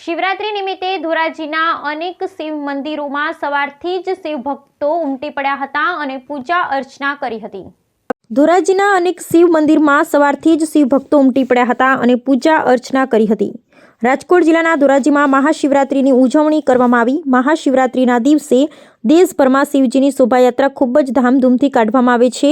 શિવરાત્રી નિમિત્તે ધોરાજીના અનેક શિવ મંદિરોમાં સવારથી જ શિવ ભક્તો ઉમટી પડ્યા હતા અને પૂજા અર્ચના કરી હતી। ધોરાજીના અનેક શિવ મંદિરમાં સવારથી જ શિવ ભક્તો ઉમટી પડ્યા હતા અને પૂજા અર્ચના કરી હતી। રાજકોટ જિલ્લાના ધોરાજીમાં મહાશિવરાત્રિની ઉજવણી કરવામાં આવી। મહાશિવરાત્રિના દિવસે દેશભરમાં શિવજીની શોભાયાત્રા ખૂબ જ ધામધૂમથી કાઢવામાં આવે છે।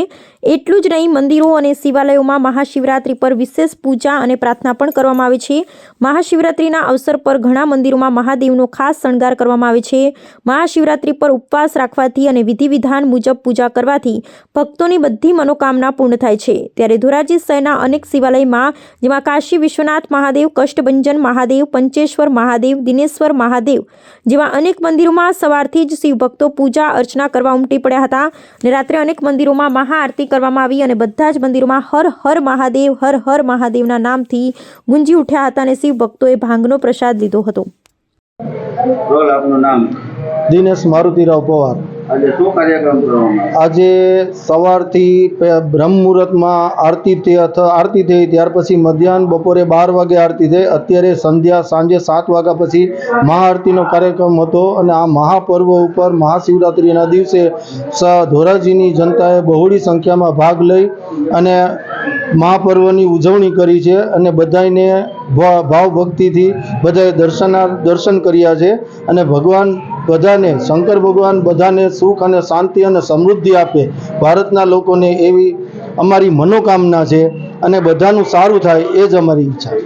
એટલું જ નહીં, મંદિરો અને શિવાલયોમાં મહાશિવરાત્રિ પર વિશેષ પૂજા અને પ્રાર્થના પણ કરવામાં આવે છે। મહાશિવરાત્રિના અવસર પર ઘણા મંદિરોમાં મહાદેવનો ખાસ શણગાર કરવામાં આવે છે। મહાશિવરાત્રિ પર ઉપવાસ રાખવાથી અને વિધિ વિધાન મુજબ પૂજા કરવાથી ભક્તોની બધી મનોકામના પૂર્ણ થાય છે। ત્યારે ધોરાજી શહેરના અનેક શિવાલયમાં, જેમાં કાશી વિશ્વનાથ મહાદેવ, કષ્ટભંજન મહાદેવ, પંચેશ્વર મહાદેવ, દિનેશ્વર મહાદેવ જેવા અનેક મંદિરોમાં સવારથી જ શિવ ભક્તો પૂજા અર્ચના કરવા ઉમટી પડ્યા હતા અને રાત્રે અનેક મંદિરોમાં મહાઆરતી કરવામાં આવી અને બધા જ મંદિરોમાં હર હર મહાદેવ, હર હર મહાદેવના નામથી ગુંજી ઉઠ્યા હતા અને શિવ ભક્તોએ ભાંગનો પ્રસાદ લીધો હતો। આપનું નામ? દિનેશ મારુતિરાવ પવાર। આજે શું કાર્યક્રમ કરવામાં? આજે સવારથી બ્રહ્મ મુહૂર્તમાં આરતી થઈ, ત્યાર પછી મધ્યાહન બપોરે 12 વાગે આરતી થઈ। અત્યારે સંધ્યા સાંજે 7 વાગ્યા પછી મહાઆરતીનો કાર્યક્રમ હતો અને આ મહાપર્વ ઉપર મહાશિવરાત્રિના દિવસે ધોરાજીની જનતાએ બહોળી સંખ્યામાં ભાગ લઈ અને મહાપર્વની ઉજવણી કરી છે અને બધાને ભાવ ભક્તિથી બધાએ દર્શન કર્યા છે અને ભગવાન બધાને, શંકર ભગવાન બધાને સુખ અને શાંતિ અને સમૃદ્ધિ આપે, ભારતના લોકોને એવી અમારી મનોકામના છે અને બધાનું સારું થાય એ જ અમારી ઈચ્છા છે।